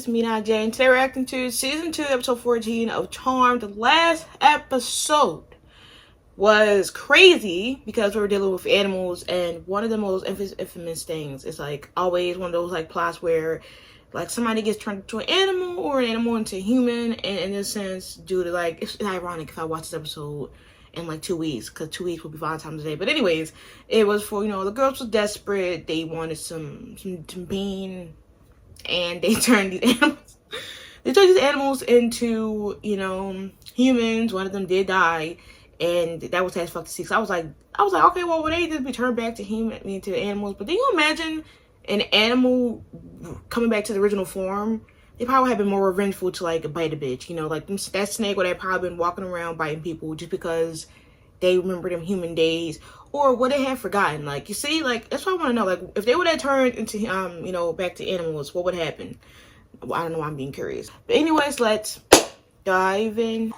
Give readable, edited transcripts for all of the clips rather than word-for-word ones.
It's me, Not Jane. Today we're reacting to Season 2, Episode 14 of Charmed. The last episode was crazy because we were dealing with animals, and one of the most infamous things is like always one of those like plots where like somebody gets turned into an animal or an animal into a human, and in this sense, due to like, it's ironic if I watch this episode in like 2 weeks, because 2 weeks will be Valentine's Day. But anyways, it was for, the girls were desperate. They wanted some bean, and they turned these animals into, humans. One of them did die, and that was as fuck to see. So I was like, okay, well, would they just be turned back to into animals? But then you imagine an animal coming back to the original form. They probably have been more revengeful to like bite a bitch, like that snake would have probably been walking around biting people just because they remember them human days, or what they have forgotten. Like, you see, like that's what I want to know. Like, if they would have turned into back to animals, what would happen? Well, I don't know why I'm being curious. But anyways, let's dive in.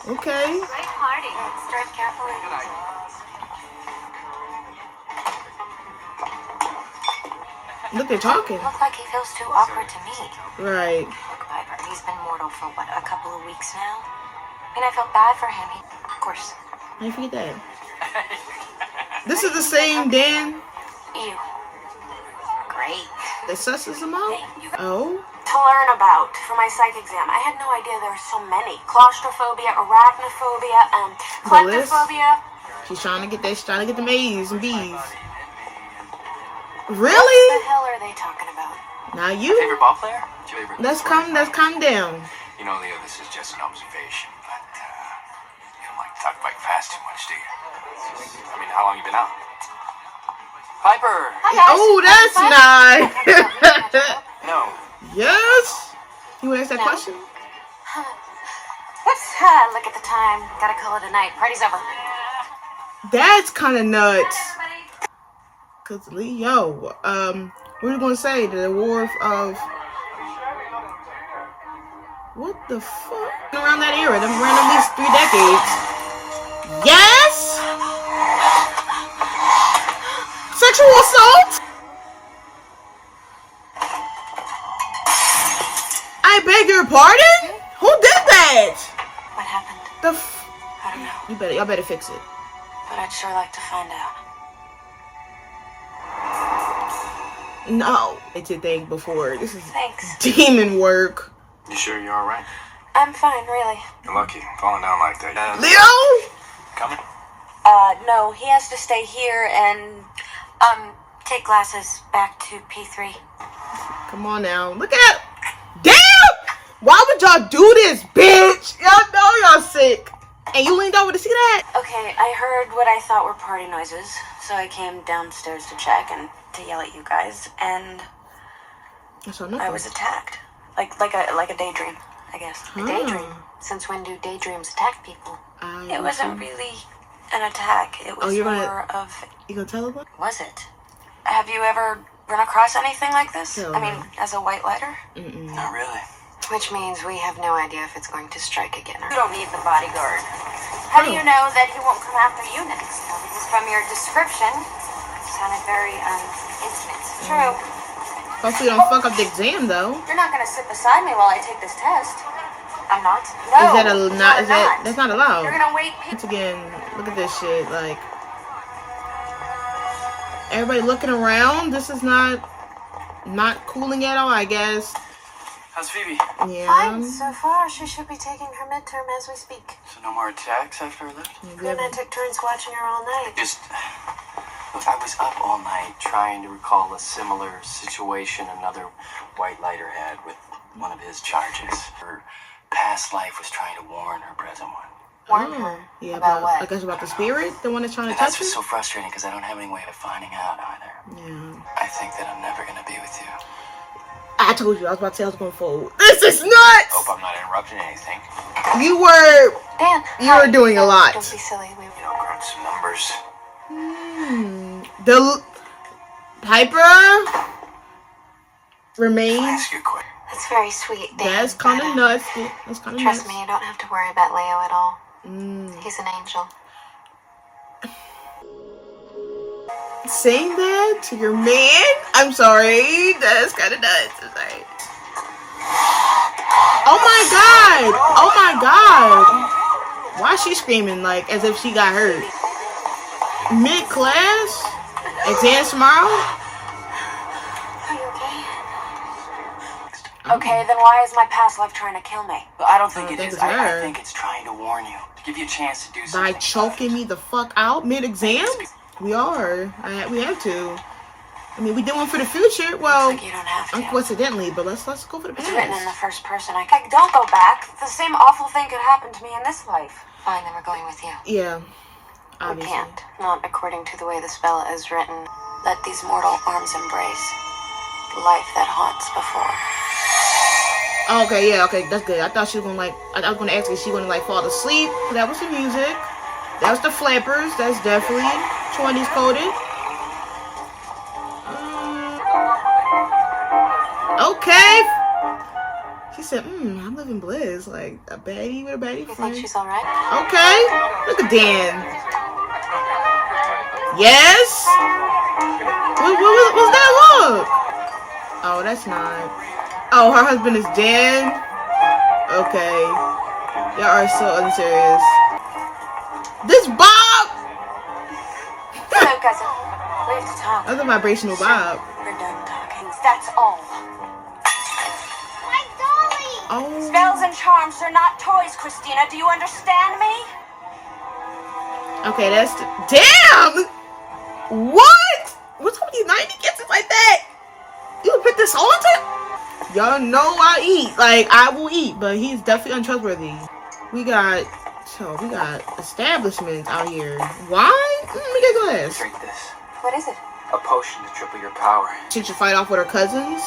Okay. Great party. Drive carefully. Look, they're talking. Look like he feels too awkward to me. Right. Look, Piper, he's been mortal for what, a couple of weeks now? I mean, I felt bad for him. Of course. How you forget that? This is the same Dan. You. Great. That susses him out? Oh? To learn about for my psych exam. I had no idea there were so many. Claustrophobia, arachnophobia, kleptophobia. She's trying to get the A's and B's. Really? What the hell are they talking about? Now you. Favorite ball player? Let's calm down. Leo, this is just an observation, but you don't like to talk quite fast too much, do you? I mean, how long you been out? Piper! Hi, guys. Oh, that's nice. No. Yes? You want to ask that question? Let's look at the time. Gotta call it a night. Party's over. That's kind of nuts. Cause Leo, what are you gonna say? The war of what the fuck? Around that era, them around at least 3 decades. Yes. Sexual assault. I beg your pardon. Who did that? What happened? I don't know. Y'all better fix it. But I'd sure like to find out. No, it's a thing before. This is Thanks. demon work. You sure you're alright? I'm fine, really. You're lucky. Falling down like that. Leo? Coming? No, he has to stay here and, take classes back to P3. Come on now. Look at. Damn! Why would y'all do this, bitch? Y'all know y'all sick. And you leaned over to see that? Okay, I heard what I thought were party noises, so I came downstairs to check and to yell at you guys, and I was attacked. Like a daydream, I guess. A daydream. Since when do daydreams attack people? It wasn't really an attack. It was more of... You gonna tell us? Was it? Have you ever run across anything like this? Hell I mean, as a white lighter? Not really. Which means we have no idea if it's going to strike again. You don't need the bodyguard. How do you know that he won't come after you next? From your description, it sounded very intimate. True. Hopefully you don't fuck up the exam, though. You're not going to sit beside me while I take this test. I'm not. No. That's not allowed. You're going to wait. Once again, look at this shit. Like, everybody looking around. This is not cooling at all, I guess. How's Phoebe? Yeah. Fine so far. She should be taking her midterm as we speak. So no more attacks after I left? We and I took turns watching her all night. Look, I was up all night trying to recall a similar situation another white lighter had with one of his charges. Her past life was trying to warn her present one. Warn her? Yeah, about what? I guess about the spirit? The one that's trying to And touch that's what's her? so frustrating because I don't have any way of finding out either. Yeah. I think that I'm never going to be with you. I told you, I was about to say I was going forward. This is nuts! Hope I'm not interrupting anything. You were... Dan, you were doing a lot. Don't be silly. Crunch some numbers. The... Piper... remains... Ask you a question. That's very sweet, Dan. That's kind of nuts. That's kind of nuts. Trust me, you don't have to worry about Leo at all. He's an angel. Saying that to your man? I'm sorry. That's kind of nuts. I'm sorry. Oh my god! Oh my god! Why is she screaming like as if she got hurt? Mid-class? Exams tomorrow? Are you okay? Okay, then why is my past life trying to kill me? I don't think it think is. it's her. I think it's trying to warn you. To give you a chance to do something. By choking me the fuck out mid-exam? We are. We have to. I mean, we did one for the future. Well, Looks like you don't have to. uncoincidentally, but let's go for the It's written in the past. first person. I don't go back. The same awful thing could happen to me in this life. Fine, then we're going with you. Yeah, We obviously. can't. Not according to the way the spell is written. Let these mortal arms embrace the life that haunts before. Oh, okay, yeah, okay, that's good. I thought she was gonna I was gonna ask if she gonna fall asleep. That was the music. That was the flappers. That's definitely 20s coded. Okay. She said, I'm living bliss. Like a baddie with a baddie You friend. think she's alright? Okay. Look at Dan. Yes. What was that look? Oh, that's not. Oh, her husband is Dan. Okay. Y'all are so unserious. This Bob. Hello, cousin. We have to talk. That's a vibrational Bob. We're done talking. That's all. Oh. Spells and charms are not toys, Christina. Do you understand me? Okay, that's damn. What? What's up with these 90 kids like that? You would put this on to? Y'all know I eat. Like I will eat, but he's definitely untrustworthy. We got establishments out here. Why? Let me get glass. Drink this. What is it? A potion to triple your power. She should fight off with her cousins.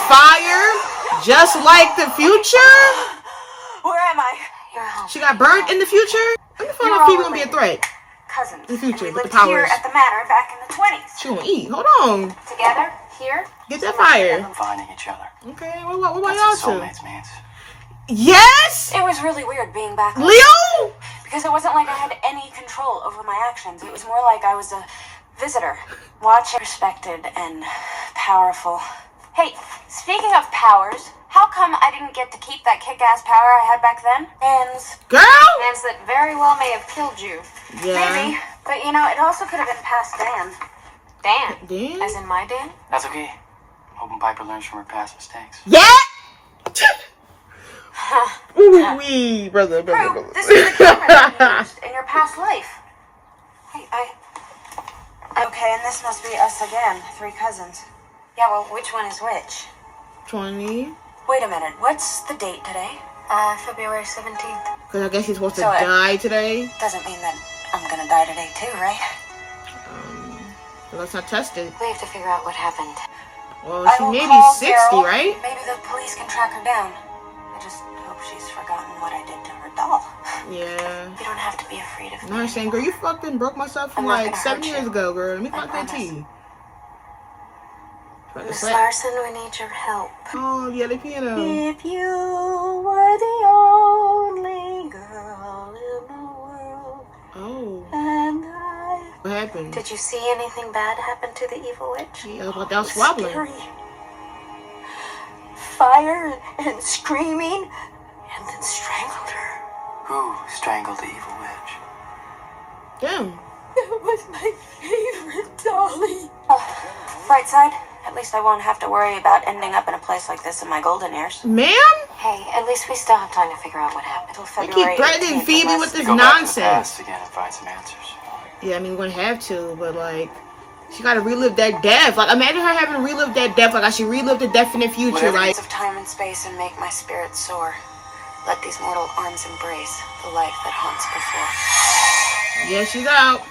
Fire, just like the future. Where am I? You're home. She got burnt in the future. Let me find out if Phoebe gonna be a threat. Cousins. In the future, And we with lived the here powers. at the manor back in the 20s. She gonna eat. Hold on. Together, here. Get that fire. Finding each other. Okay, what about That's y'all what two? soulmates means. Yes! It was really weird being back home. Leo! Because it wasn't like I had any control over my actions. It was more like I was a visitor. Watching, respected, and powerful. Hey, speaking of powers, how come I didn't get to keep that kick-ass power I had back then? Hands. Girl! Hands that very well may have killed you. Yeah. Maybe. But you know, it also could have been past Dan. Dan? Dan? As in my Dan? That's okay. Hoping Piper learns from her past mistakes. Yeah! Ooh, wee, brother. Prue, this is the camera you used in your past life. Hey, Okay, and this must be us again. 3 cousins. Yeah, well, which one is which? 20. Wait a minute, what's the date today? February 17th. Because I guess he's supposed to So, die today. Doesn't mean that I'm gonna die today too, right? So let's not test it. We have to figure out what happened. Well, I she will may be call 60, Daryl. right? Maybe the police can track her down. I just hope she's forgotten what I did to her doll. Yeah. You don't have to be afraid of No, me. I'm saying, girl, you fucking broke myself from I'm not like gonna 7 hurt years you. ago, girl. Let me I fuck that promise. tea. Miss Larson, we need your help. Oh, yeah, the piano. If you were the only girl in the world, Oh, and I... what happened? Did you see anything bad happen to the evil witch? Yeah, about that swabbling. Scary. Fire and screaming, and then strangled her. Who strangled the evil witch? Damn. That was my favorite dolly. Bright side, at least I won't have to worry about ending up in a place like this in my golden years. Ma'am? Hey, at least we still have time to figure out what happened. Till They February keep threatening 18th, Phoebe unless- with this Go back to the nonsense. past again and find some answers. Yeah, I mean, we're gonna have to, but like, she gotta relive that death. Like, imagine her having to relive that death. Like, I should relive the death in the future. Whatever Like, of time and space and make my spirit soar. Let these mortal arms embrace the life that haunts before. yeah, she's out.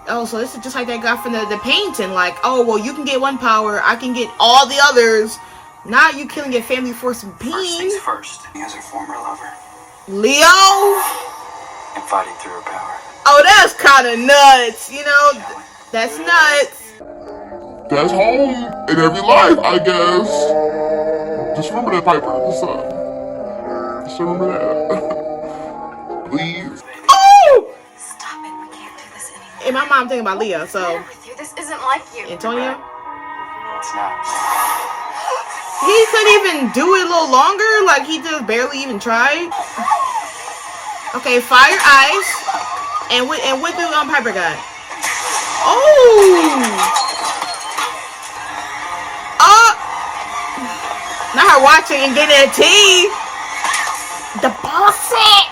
Oh, so this is just like that guy from the painting. Like, oh, well, you can get one power, I can get all the others. Now you killing your family for some First pain. things first. As her former lover. Leo? And fighting through her power. Oh, that's kind of nuts. You know, that's nuts. That's home in every life, I guess. Just remember that, Piper. Just remember that. Please. Oh! Stop it, we can't do this anymore. And my mom thinking about Leo, so. What's the matter with you? This isn't like you. Antonio? It's not. He couldn't even do it a little longer? Like, he just barely even tried? Okay, fire ice. And what do Piper got? Oh! Not her watching and getting a tea. The bullshit.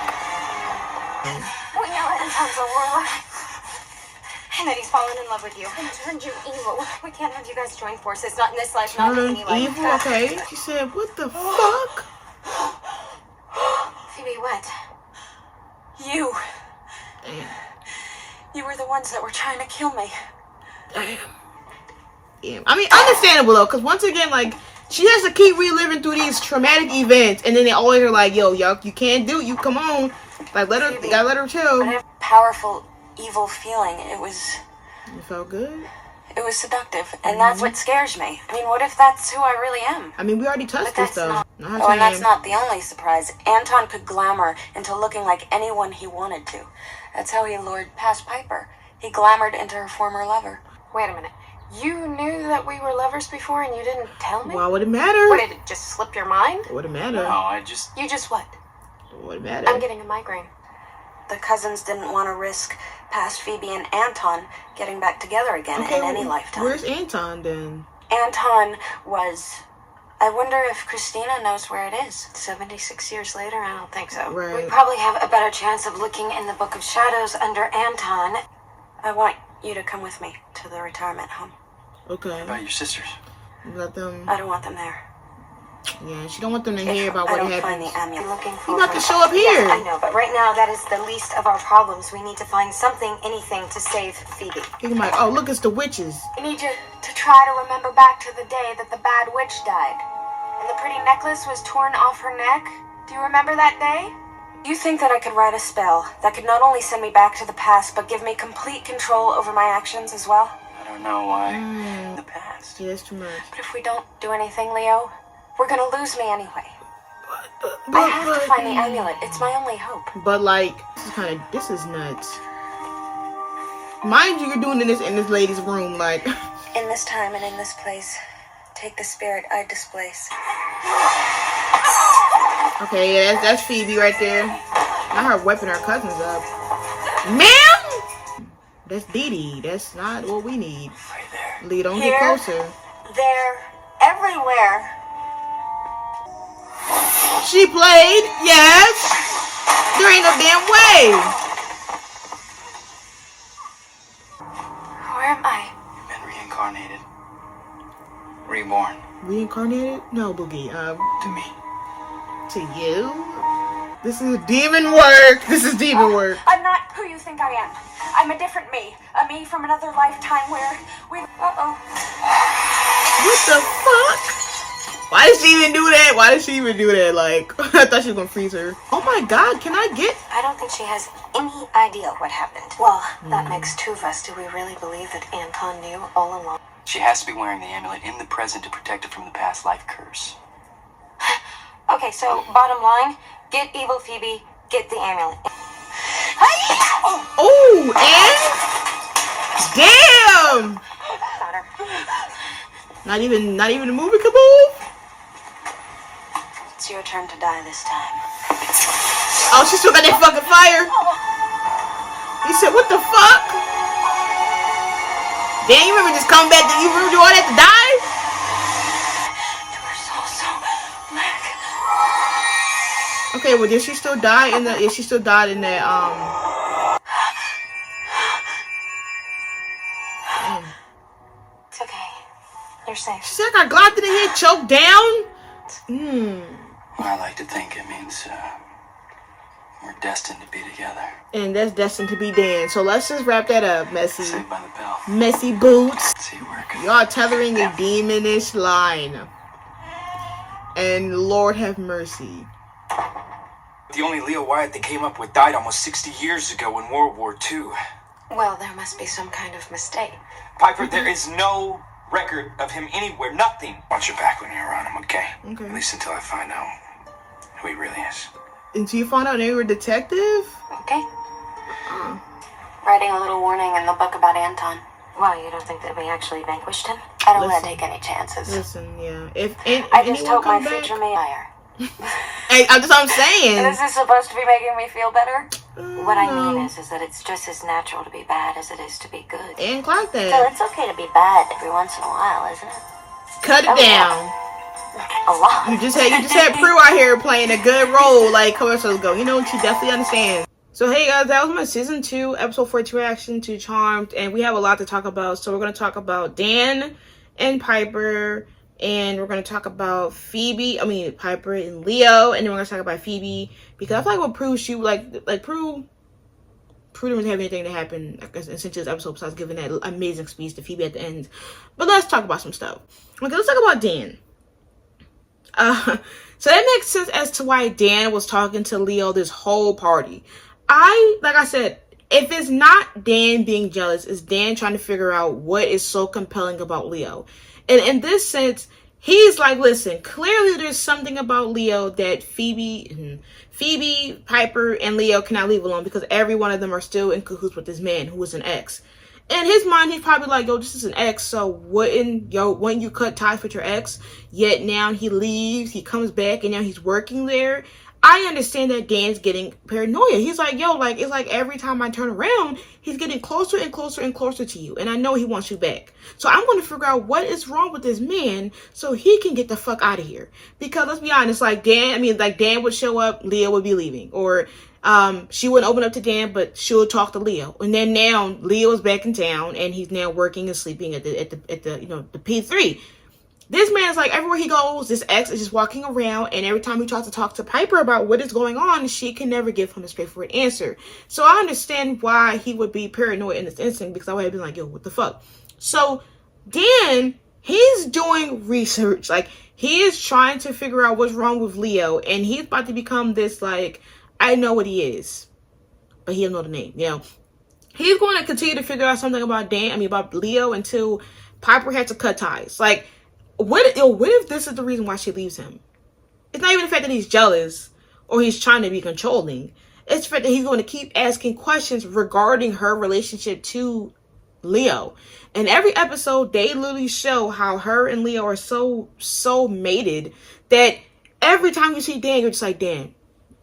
We know Anton's a warlock. And that he's fallen in love with you and turned you evil. We can't have you guys join forces. Not in this life, not in any life. Evil? Okay. She said, what the fuck? Phoebe, what? You. Damn. You were the ones that were trying to kill me. Damn. I mean, understandable though, because once again, like, she has to keep reliving through these traumatic events, and then they always are like, yo, you can't do it, you come on. Like, you gotta let her chill. But I have a powerful, evil feeling. It felt good? It was seductive, and that's what scares me. I mean, what if that's who I really am? I mean, we already touched this though. And that's not the only surprise. Anton could glamour into looking like anyone he wanted to. That's how he lured past Piper. He glamoured into her former lover. Wait a minute. You knew that we were lovers before and you didn't tell me? Why would it matter? What, did it just slip your mind? What would it matter? No, You just what? What would it matter? I'm getting a migraine. The cousins didn't want to risk past Phoebe and Anton getting back together again in any lifetime. Where's Anton then? Anton was... I wonder if Christina knows where it is. 76 years later? I don't think so. Right. We probably have a better chance of looking in the Book of Shadows under Anton. I want you to come with me to the retirement home. Okay. What about your sisters? Let them... I don't want them there. Yeah, she don't want them to hear about what happened. I'm looking for you got to show up here. Yes, I know, but right now that is the least of our problems. We need to find something, anything to save Phoebe. You're like, oh, look, it's the witches. I need you to try to remember back to the day that the bad witch died. And the pretty necklace was torn off her neck. Do you remember that day? You think that I could write a spell that could not only send me back to the past, but give me complete control over my actions as well? I don't know why. The past. Yeah, that's too much. But if we don't do anything, Leo, we're gonna lose me anyway. I have to find the amulet. It's my only hope. But like, this is nuts. Mind you, you're doing this in this lady's room, like. In this time and in this place, take the spirit I displace. Okay, yeah, that's Phoebe right there. Not her whipping her cousins up. Ma'am! That's Dee Dee. That's not what we need. Right there. Lee, don't get closer. There, everywhere. She played, yes. There ain't no damn way. Where am I? You've been reincarnated. Reborn. Reincarnated? No, Boogie. To me. To you? This is demon work. This is demon work. I'm not who you think I am. I'm a different me. A me from another lifetime where we... Uh-oh. What the fuck? Why did she even do that? Like, I thought she was gonna freeze her. Oh my god, can I get... I don't think she has any idea what happened. Well, that makes two of us. Do we really believe that Anton knew all along? She has to be wearing the amulet in the present to protect her from the past life curse. Okay, so bottom line, get evil Phoebe, get the amulet. Oh, and... Damn! Got her. Not even a movie can move? It's your turn to die this time. Oh, she still got that fucking fire. He said, what the fuck? Damn, you remember just coming back you remember doing all that to die? Your soul so black. Okay, well, did she still die in the... Yeah, she still died in that, Damn. It's okay. You're safe. She's like, I got in here, choked down? Well, I like to think it means we're destined to be together. And that's destined to be Dan. So let's just wrap that up, Messy. Saved by the bell. Messy boots. Let's see where it could... Y'all tethering a demonish line. And Lord have mercy. The only Leo Wyatt they came up with died almost 60 years ago in World War II. Well, there must be some kind of mistake. Piper, there is no record of him anywhere. Nothing. Watch your back when you're around him, okay? Okay. At least until I find out who he really is. Until you found out they were a detective? Okay. Writing a little warning in the book about Anton. Why, you don't think that we actually vanquished him? I don't want to take any chances. Listen, yeah. If I just hope my future may hire. Hey, that's what I'm saying. Is this supposed to be making me feel better? What I mean is that it's just as natural to be bad as it is to be good. And clock that. So it's okay to be bad every once in a while, isn't it? Cut it down. A lot. You just had Prue out here playing a good role like commercials go. You know, she definitely understands. So hey guys, that was my season 2 episode 42 reaction to Charmed, and we have a lot to talk about. So we're gonna talk about Dan and Piper, and we're gonna talk about Piper and Leo, and then we're gonna talk about Phoebe, because I feel like with Prue, she Prue didn't really have anything to happen essentially this episode besides giving that amazing speech to Phoebe at the end. But let's talk about some stuff. Okay, let's talk about Dan. So that makes sense as to why Dan was talking to Leo this whole party. Like I said, if it's not Dan being jealous, it's Dan trying to figure out what is so compelling about Leo. And in this sense, he's like, listen, clearly there's something about Leo that Phoebe, Piper, and Leo cannot leave alone, because every one of them are still in cahoots with this man who was an ex. In his mind, he's probably like, yo, this is an ex, so wouldn't you cut ties with your ex? Yet now he leaves, he comes back, and now he's working there. I understand that Dan's getting paranoia. He's like, yo, like, it's like every time I turn around, he's getting closer and closer and closer to you. And I know he wants you back. So I'm going to figure out what is wrong with this man so he can get the fuck out of here. Because let's be honest, like Dan would show up, Leo would be leaving. Or she wouldn't open up to Dan, but she'll talk to Leo. And then now Leo's back in town, and he's now working and sleeping at the the P3. This man's like, everywhere he goes, this ex is just walking around, and every time he tries to talk to Piper about what is going on, she can never give him a straightforward answer. So I understand why he would be paranoid in this instant, because I would have been like, yo, what the fuck? So Dan, he's doing research. Like, he is trying to figure out what's wrong with Leo, and he's about to become this, like, I know what he is, but he don't know the name, you know? He's going to continue to figure out something about about Leo until Piper had to cut ties. Like, what if this is the reason why she leaves him? It's not even the fact that he's jealous or he's trying to be controlling. It's the fact that he's going to keep asking questions regarding her relationship to Leo. And every episode, they literally show how her and Leo are so mated that every time you see Dan, you're just like, Dan,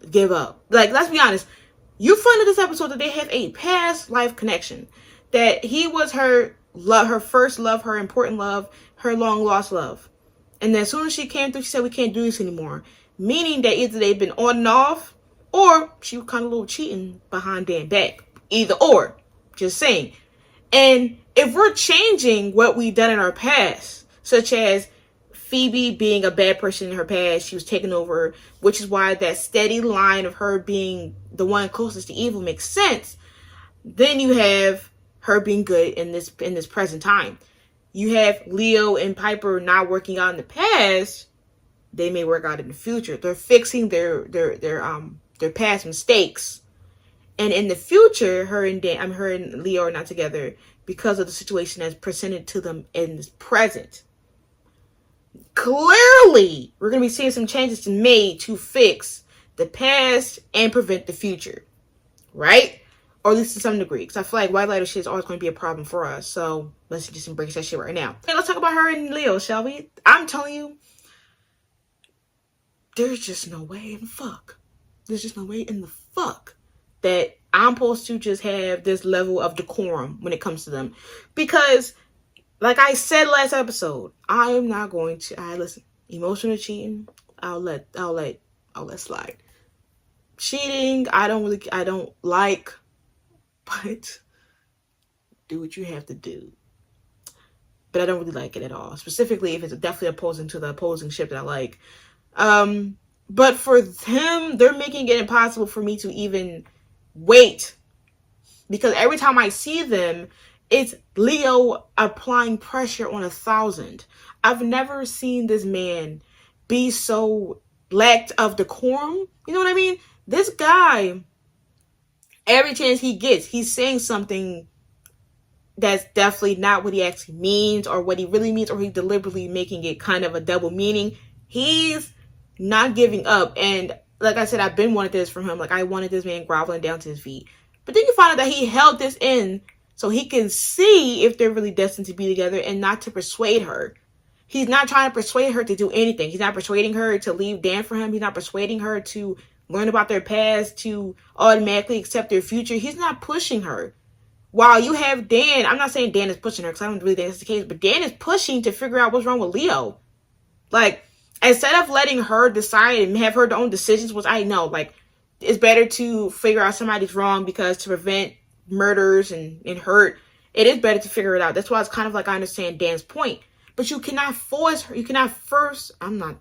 give up. Like, let's be honest. You find in this episode that they have a past life connection. That he was her first love, her important love, her long lost love. And then as soon as she came through, she said, we can't do this anymore. Meaning that either they've been on and off, or she was kind of a little cheating behind Dan's back. Either or. Just saying. And if we're changing what we've done in our past, such as Phoebe being a bad person in her past, she was taken over, which is why that steady line of her being the one closest to evil makes sense. Then you have her being good in this present time. You have Leo and Piper not working out in the past. They may work out in the future. They're fixing their past mistakes. And in the future, her and Leo are not together because of the situation that's presented to them in this present. Clearly, we're going to be seeing some changes made to fix the past and prevent the future. Right? Or at least to some degree. Because I feel like white lighter shit is always going to be a problem for us. So let's just embrace that shit right now. Okay, let's talk about her and Leo, shall we? I'm telling you, there's just no way in the fuck. There's just no way in the fuck that I'm supposed to just have this level of decorum when it comes to them. Because, like I said last episode, I am not going to. Listen, emotional cheating, I'll let slide. Cheating, I don't like. But do what you have to do. But I don't really like it at all. Specifically if it's definitely opposing to the opposing ship that I like. But for them, they're making it impossible for me to even wait. Because every time I see them, it's Leo applying pressure on 1,000. I've never seen this man be so lacked of decorum. You know what I mean? This guy, every chance he gets, he's saying something that's definitely not what he actually means or what he really means, or he's deliberately making it kind of a double meaning. He's not giving up. And like I said, I've been wanting this from him. Like, I wanted this man groveling down to his feet. But then you find out that he held this in so he can see if they're really destined to be together and not to persuade her. He's not trying to persuade her to do anything. He's not persuading her to leave Dan for him. He's not persuading her to learn about their past, to automatically accept their future. He's not pushing her. While you have Dan, I'm not saying Dan is pushing her because I don't really think that's the case, but Dan is pushing to figure out what's wrong with Leo. Like, instead of letting her decide and have her own decisions, which I know, like, it's better to figure out somebody's wrong because to prevent murders and hurt, it is better to figure it out. That's why it's kind of like I understand Dan's point. But you cannot force her. You cannot force. Y'all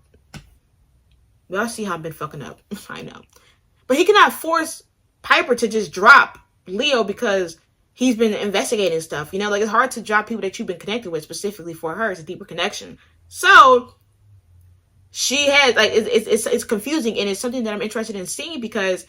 see how I've been fucking up. I know. But he cannot force Piper to just drop Leo because he's been investigating stuff. You know, like, it's hard to drop people that you've been connected with specifically for her. It's a deeper connection. So she has, like, it's confusing, and it's something that I'm interested in seeing because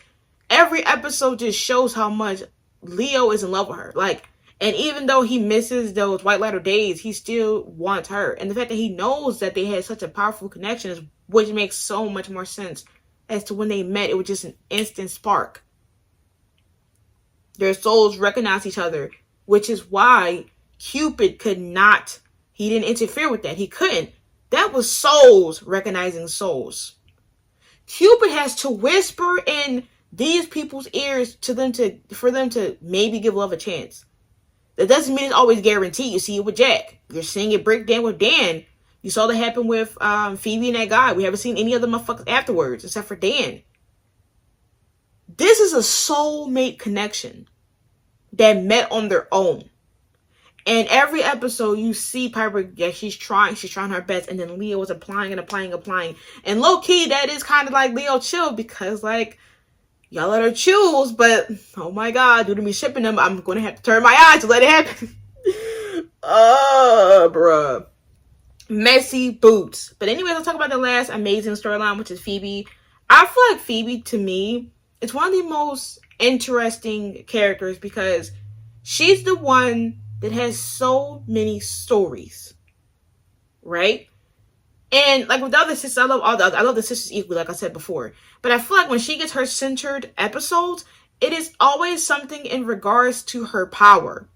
every episode just shows how much Leo is in love with her. Like, and even though he misses those White Lighter days, he still wants her. And the fact that he knows that they had such a powerful connection is which makes so much more sense as to when they met. It was just an instant spark. Their souls recognize each other, which is why Cupid could not, he didn't interfere with that. He couldn't. That was souls recognizing souls. Cupid has to whisper in these people's ears for them to maybe give love a chance. That doesn't mean it's always guaranteed. You see it with Jack. You're seeing it break down with Dan. You saw that happen with Phoebe and that guy. We haven't seen any other motherfuckers afterwards except for Dan. This is a soulmate connection that met on their own. And every episode you see Piper, yeah, she's trying her best, and then Leo is applying. And low key, that is kind of like Leo chill because, like, y'all let her choose, but oh my god, due to me shipping them, I'm gonna have to turn my eyes to let it happen. Bruh. Messy boots. But anyways, let's talk about the last amazing storyline, which is Phoebe. I feel like Phoebe, to me, is one of the most interesting characters because she's the one that has so many stories, right? And like with the other sisters, I love the sisters equally, like I said before. But I feel like when she gets her centered episodes, it is always something in regards to her power.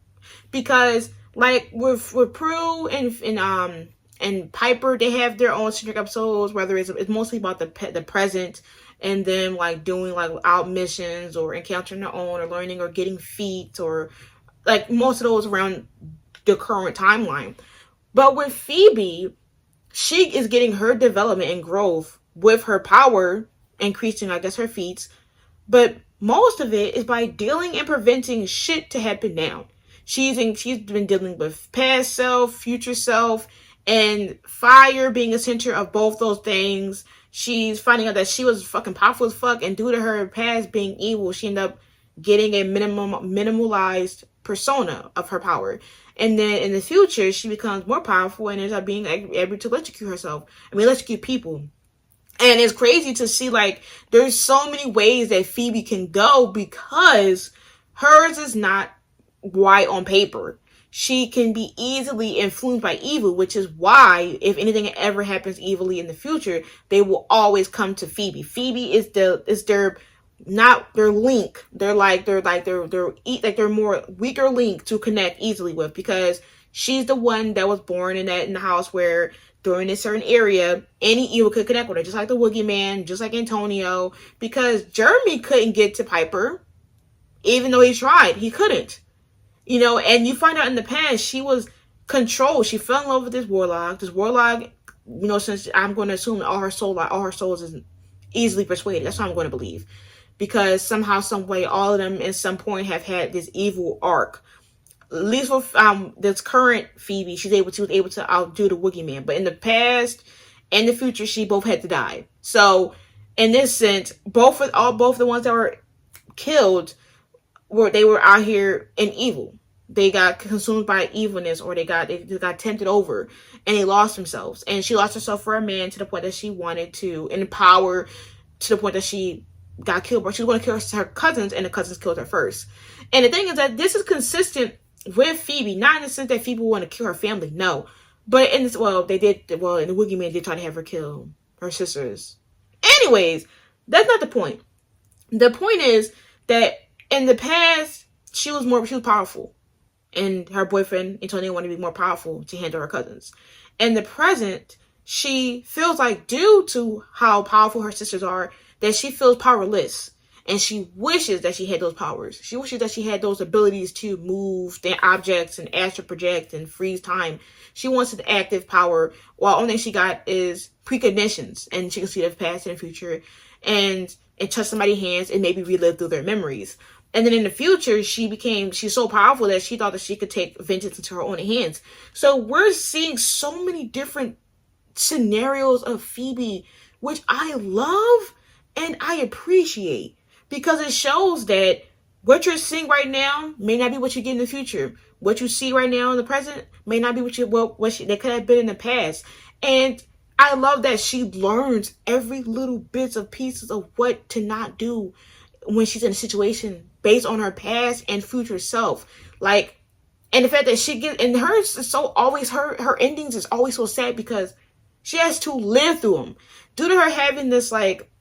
Because like with Prue and Piper, they have their own centric episodes, whether it's mostly about the present and them like doing like out missions or encountering their own or learning or getting feats or like most of those around the current timeline. But with Phoebe, she is getting her development and growth with her power increasing, I guess, her feats. But most of it is by dealing and preventing shit to happen now. She's been dealing with past self, future self, and fire being a center of both those things. She's finding out that she was fucking powerful as fuck, and due to her past being evil, she ended up getting a minimalized persona of her power. And then in the future, she becomes more powerful and ends up being able to electrocute people. And it's crazy to see, like, there's so many ways that Phoebe can go because hers is not white on paper. She can be easily influenced by evil, which is why if anything ever happens evilly in the future, they will always come to Phoebe. Phoebe is their link. They're more weaker link to connect easily with because she's the one that was born in the house where during a certain area, any evil could connect with her, just like the Woogie Man, just like Antonio, because Jeremy couldn't get to Piper, even though he tried, he couldn't. You know, and you find out in the past, she was controlled. She fell in love with this warlock. This warlock, you know, since I'm going to assume all her souls is easily persuaded. That's what I'm going to believe. Because somehow, some way, all of them at some point have had this evil arc. At least with this current Phoebe, she was able to outdo the Woogie Man. But in the past and the future, she both had to die. So, in this sense, both the ones that were killed they were out here in evil. They got consumed by evilness, or they got tempted over, and they lost themselves. And she lost herself for a man to the point that she wanted to, and power to the point that she got killed. But she was going to kill her cousins, and the cousins killed her first. And the thing is that this is consistent with Phoebe, not in the sense that Phoebe wanted to kill her family, no. But in this, and the Woogie Man did try to have her kill her sisters. Anyways, that's not the point. The point is that in the past, she was powerful. and her boyfriend Antonio wanted to be more powerful to handle her cousins. In the present, she feels like, due to how powerful her sisters are, that she feels powerless. And she wishes that she had those powers. She wishes that she had those abilities to move the objects and astral project and freeze time. She wants an active power, while only thing she got is preconditions. And she can see the past and the future and touch somebody's hands and maybe relive through their memories. And then in the future, she's so powerful that she thought that she could take vengeance into her own hands. So we're seeing so many different scenarios of Phoebe, which I love and I appreciate, because it shows that what you're seeing right now may not be what you get in the future. What you see right now in the present may not be they could have been in the past. And I love that she learns every little bits of pieces of what to not do when she's in a situation based on her past and future self. Like, and the fact that she gets, and hers is so always, her endings is always so sad because she has to live through them. Due to her having this like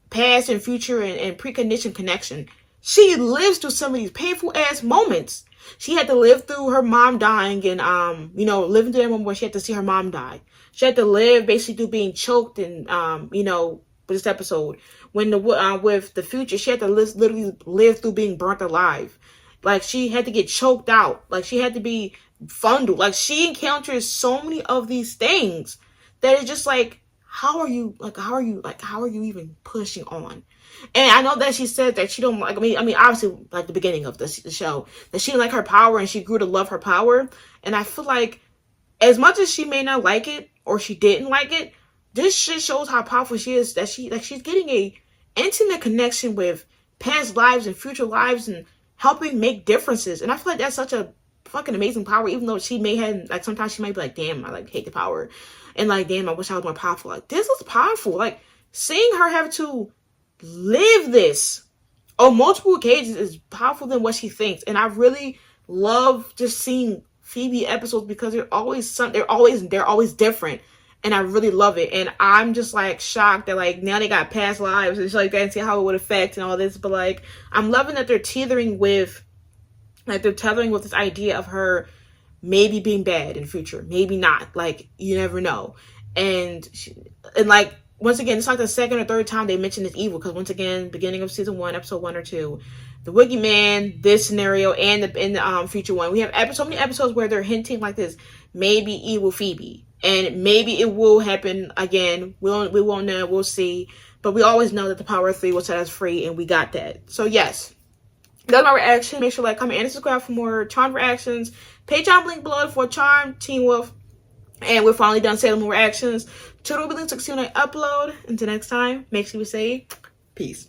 past and future and preconditioned connection, she lives through some of these painful ass moments. She had to live through her mom dying and living through that moment where she had to see her mom die. She had to live basically through being choked and with this episode. When with the future, she had to literally live through being burnt alive. Like, she had to get choked out. Like, she had to be fondled. Like, she encounters so many of these things that it's just like, how are you even pushing on? And I know that she said that she don't like, I mean, obviously, like the beginning of the show, that she didn't like her power and she grew to love her power. And I feel like, as much as she may not like it or she didn't like it, this shit shows how powerful she is, that she's getting a intimate connection with past lives and future lives and helping make differences. And I feel like that's such a fucking amazing power, even though she may have, like, sometimes she might be like, damn, I like hate the power. And like, damn, I wish I was more powerful. Like, this is powerful. Like, seeing her have to live this on multiple occasions is powerful than what she thinks. And I really love just seeing Phoebe episodes because they're always different. And I really love it. And I'm just like shocked that like now they got past lives and shit like that and see how it would affect and all this. But like, I'm loving that they're tethering with this idea of her maybe being bad in the future, maybe not. Like, you never know. And like, once again, it's like the second or third time they mention this evil, because once again, beginning of season 1, episode 1 or 2, the Wigglyman, this scenario, and in the future one, we have so many episodes where they're hinting like this, maybe evil Phoebe, and maybe it will happen again. We won't know. We'll see. But we always know that the power of 3 will set us free, and we got that. So yes, that's my reaction. Make sure to like, comment, and subscribe for more Charmed reactions. Patreon link below for Charmed, Teen Wolf. And we're finally done Salem reactions. Twitter will be linked to see when I upload. Until next time, make sure you say peace.